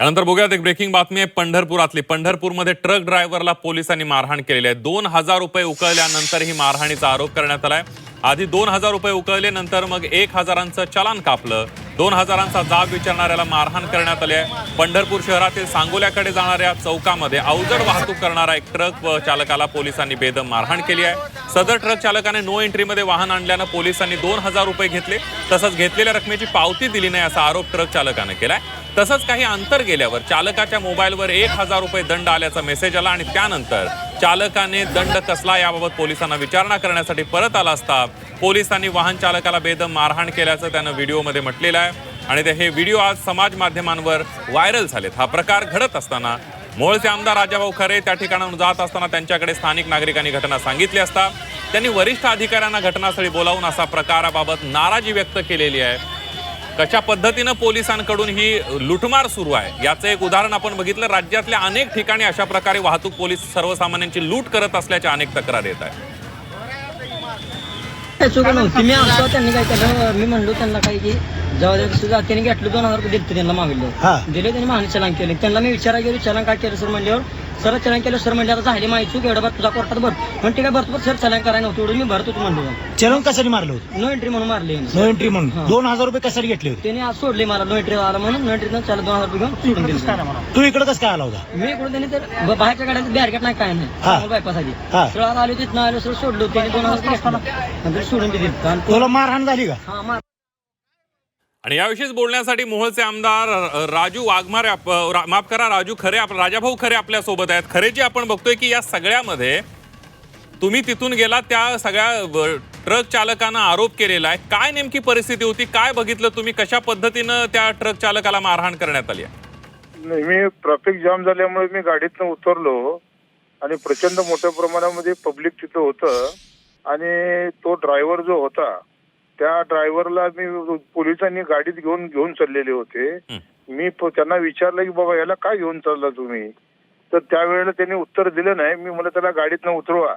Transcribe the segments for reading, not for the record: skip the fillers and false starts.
यानंतर बघूयात एक ब्रेकिंग बातमी आहे पंढरपुरातली। पंढरपूरमध्ये ट्रक ड्रायव्हरला पोलिसांनी मारहाण केलेली आहे। 2000 रुपये उकळल्यानंतर ही मारहाणीचा आरोप करण्यात आलाय। आधी 2000 रुपये उकळले, नंतर मग 1000चं चलान कापलं। 2000चा जाब विचारणाऱ्याला मारहाण करण्यात आली आहे। पंढरपूर शहरातील सांगोल्याकडे जाणाऱ्या चौकामध्ये अवजड वाहतूक करणारा एक ट्रक चालकाला पोलिसांनी बेदम मारहाण केली आहे। सदर ट्रक चालकाने नो एंट्रीमध्ये वाहन आणल्यानं पोलिसांनी 2000 रुपये घेतले, तसंच घेतलेल्या रकमेची पावती दिली नाही असा आरोप ट्रक चालकाने केलाय। तसंच काही अंतर गेल्यावर चालकाच्या मोबाईलवर 1000 रुपये दंड आल्याचा मेसेज आला आणि त्यानंतर चालकाने दंड कसला याबाबत पोलिसांना विचारणा करण्यासाठी परत आला असता पोलिसांनी वाहन चालकाला बेदम मारहाण केल्याचं त्यानं व्हिडिओमध्ये म्हटलेलं आहे आणि हे व्हिडिओ आज समाज माध्यमांवर व्हायरल झालेत। हा प्रकार घडत असताना मोहोळचे आमदार राजाभाऊ खरे त्या ठिकाणाहून जात असताना त्यांच्याकडे स्थानिक नागरिकांनी घटना सांगितली असता त्यांनी वरिष्ठ अधिकाऱ्यांना घटनास्थळी बोलावून असा प्रकाराबाबत नाराजी व्यक्त केलेली आहे। कशा पद्धतीनं पोलिसांकडून ही लुटमार सुरू आहे याचं एक उदाहरण आपण बघितलं। राज्यातल्या अनेक ठिकाणी अशा प्रकारे वाहतूक पोलीस सर्वसामान्यांची लूट करत असल्याच्या अनेक तक्रार येत आहेत। मी असतो त्यांनी काय केलं, मी म्हणलो त्यांना काय की जेव्हा त्यांनी घेतलं 2000 रुपये दिले, त्यांना मागितलं दिले, त्यांनी मागणी चलान केले। त्यांना मी विचारायला गेलो चलान काय केलं सर म्हणल्यावर सर चलान केलं सर म्हणजे आता झाली माहिती चूक एवढं तुझा कोर्टात भर म्हणून ठीक आहे भरतो सर चलान करायला नव्हतं एवढं मी भरतो म्हणलो। चलन कशाने मारलं होतं? नो एंट्री म्हणून मारले। नो एंट्री म्हणून 2000 रुपये कशाने घेतले होते? त्यांनी आज सोडले मला नो एंट्री आला म्हणून। नो एंट्रीनं चला 2000 रुपये घेऊन सोडून दिले। तू इकडे कसं काय आला होता? मी इकडून त्यांनी तर बाहेरच्या गाड्याचं बॅरगेट नाही काय नाही बायपासाठी सर आले तिथं आले सर सोडलो त्यांनी 2000 रुपये सोडून दिले। तुला मारहाण झाली का? हा आणि याविषयीच बोलण्यासाठी मोहोळचे आमदार राजू वाघमारे माफ करा राजू खरे राजाभाऊ खरे आपल्या सोबत आहेत। खरेजी आपण बघतोय की या सगळ्यामध्ये तुम्ही तिथून गेला, त्या सगळ्या ट्रक चालकांना आरोप केलेला आहे। काय नेमकी परिस्थिती होती, काय बघितलं तुम्ही, कशा पद्धतीनं त्या ट्रक चालकाला मारहाण करण्यात आली आहे? मी ट्रॅफिक जाम झाल्यामुळे मी गाडीतनं उतरलो आणि प्रचंड मोठ्या प्रमाणामध्ये पब्लिक तिथं होतं आणि तो ड्रायव्हर जो होता त्या ड्रायव्हरला मी पोलिसांनी गाडीत घेऊन चाललेले होते। मी त्यांना विचारलं की बाबा याला काय घेऊन चालला तुम्ही, तर त्यावेळेला त्यांनी उत्तर दिलं नाही। मी मला त्याला गाडीतनं उतरवा,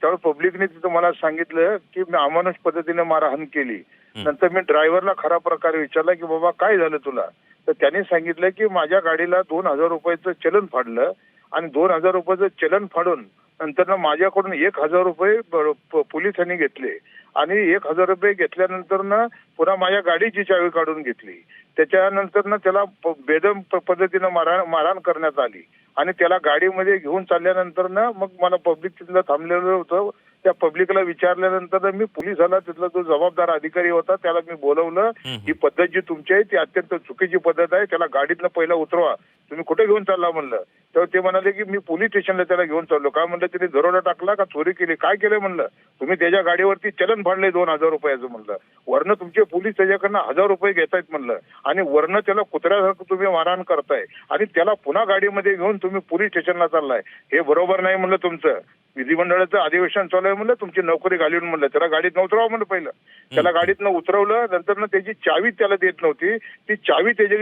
त्यावेळेस पब्लिकने तिथं मला सांगितलं की मी अमानुष पद्धतीने मारहाण केली। नंतर मी ड्रायव्हरला खरा प्रकार विचारला की बाबा काय झालं तुला, तर त्यांनी सांगितलं की माझ्या गाडीला 2000 रुपयाचं चलन फाडलं आणि 2000 रुपयाचं चलन फाडून नंतर माझ्याकडून 1000 रुपये पोलिसांनी घेतले आणि 1000 रुपये घेतल्यानंतर पुन्हा माझ्या गाडीची चावी काढून घेतली। त्याच्यानंतर त्याला बेदम पद्धतीनं मारहाण करण्यात आली आणि त्याला गाडीमध्ये घेऊन चालल्यानंतर मग मला पब्लिक तिथलं थांबलेलं होतं, त्या पब्लिकला विचारल्यानंतर मी पोलिसाला तिथला जो जबाबदार अधिकारी होता त्याला मी बोलवलं। ही पद्धत जी तुमची आहे ती अत्यंत चुकीची पद्धत आहे, त्याला गाडीतनं पहिला उतरवा, तुम्ही कुठे घेऊन चालला म्हणलं। तर ते म्हणाले की मी पोलीस स्टेशनला त्याला घेऊन चाललो। काय म्हणलं, तिने दरोडा टाकला का चोरी केली, काय केलं म्हणलं, तुम्ही त्याच्या गाडीवरती चलन फाडले 2000 रुपयाचं म्हणलं, वरनं तुमचे पोलीस त्याच्याकडनं 1000 रुपये घेतायत म्हणलं आणि वरनं त्याला कुत्र्यासारखं तुम्ही मारहाण करताय आणि त्याला पुन्हा गाडीमध्ये घेऊन तुम्ही पोलीस स्टेशनला चाललाय, हे बरोबर नाही म्हणलं। तुमचं विधिमंडळाचं अधिवेशन चालू आहे म्हणलं, तुमची नोकरी घालून म्हणलं, त्याला गाडीत उतरवा म्हणलं। पहिलं त्याला गाडीतनं उतरवलं, नंतर त्याची चावी त्याला देत नव्हती, ती चावी त्याची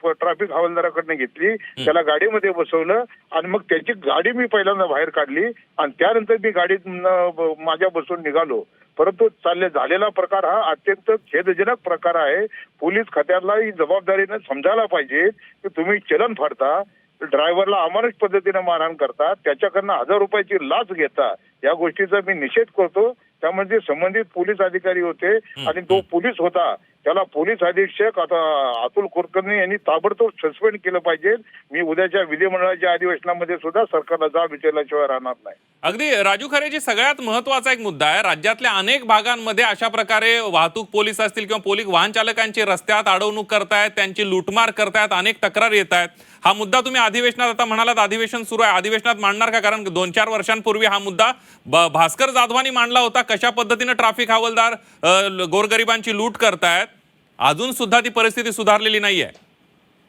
ट्रॅफिक हवालदाराकडनं घेतली, त्याला गाडीमध्ये बसवलं आणि मग त्याची गाडी मी पहिल्यांदा बाहेर काढली आणि त्यानंतर मी गाडीत माझ्या बसून निघालो। परंतु झालेला प्रकार हा अत्यंत खेदजनक प्रकार आहे। पोलीस खात्याला ही जबाबदारीने समजायला पाहिजे की तुम्ही चलन फाडता, ड्रायव्हरला अमानुष पद्धतीने मारहाण करता, त्याच्याकडनं 1000 रुपयाची लाच घेता, या गोष्टीचा मी निषेध करतो। त्यामध्ये संबंधित पोलीस अधिकारी होते आणि तो पोलीस होता त्याला पोलीस अधीक्षक आता अतुल कुलकर्णी यांनी ताबडतोब सस्पेंड केलं पाहिजे। मी उद्याच्या विधिमंडळाच्या अधिवेशनामध्ये सुद्धा सरकारला जाब विचारल्याशिवाय राहणार नाही। अगदी राजू खरेजी, सगळ्यात महत्वाचा एक मुद्दा आहे, राज्यातल्या अनेक भागांमध्ये अशा प्रकारे वाहतूक पोलीस असतील किंवा पोलीस वाहन चालकांची रस्त्यात अडवणूक करतायत, त्यांची लूटमार करतायत, अनेक तक्रार येत आहेत। हा मुद्दा तुम्ही अधिवेशनात, आता म्हणालात अधिवेशन सुरू आहे, अधिवेशनात मांडणार का? कारण 2-4 वर्षांपूर्वी हा मुद्दा भास्कर जाधवांनी मांडला होता, कशा पद्धतीने ट्रॅफिक हवालदार गोरगरिबांची लूट करतायत, अजून सुद्धा ती परिस्थिती सुधारलेली नाहीये।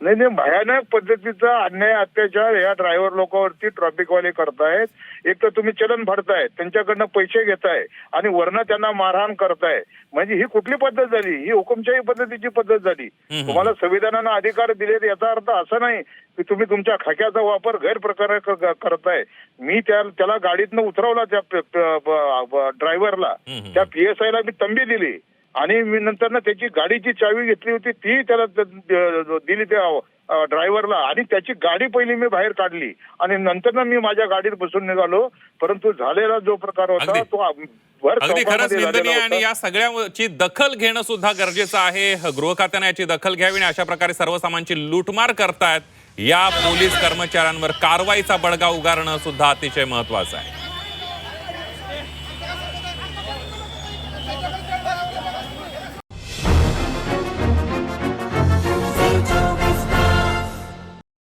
नाही, भयानक पद्धतीचा अन्याय अत्याचार या ड्रायव्हर लोकांवरती ट्रॅफिकवाले करतायत। एक तर तुम्ही चलन फाडताय, त्यांच्याकडनं पैसे घेताय आणि वरनं त्यांना मारहाण करताय, म्हणजे ही कुठली पद्धत झाली? ही हुकुमशाही पद्धतीची पद्धत झाली। तुम्हाला संविधानानं अधिकार दिलेत याचा अर्थ असा नाही की तुम्ही तुमच्या खाक्याचा वापर गैरप्रकारे करताय। मी त्याला गाडीतनं उतरवला, त्या ड्रायव्हरला, त्या PSI ला मी तंबी दिली आणि मी नंतर त्याची गाडीची चावी घेतली होती ती त्याला दिली त्या ड्रायव्हरला आणि त्याची गाडी पहिली मी बाहेर काढली आणि नंतर मी माझ्या गाडीत बसून निघालो. परंतु झालेला जो प्रकार होता अगदी. तो भर अगदी खरंच चौकामध्ये निंदनीय झालेला आणि होता. या सगळ्याची दखल घेणं सुद्धा गरजेचं आहे. गृह खात्याने याची दखल घ्यावी आणि अशा प्रकारे सर्वसामान्यांची लूटमार करतायत या पोलीस कर्मचाऱ्यांवर कारवाईचा बडगा उगारणं सुद्धा अतिशय महत्वाचं आहे.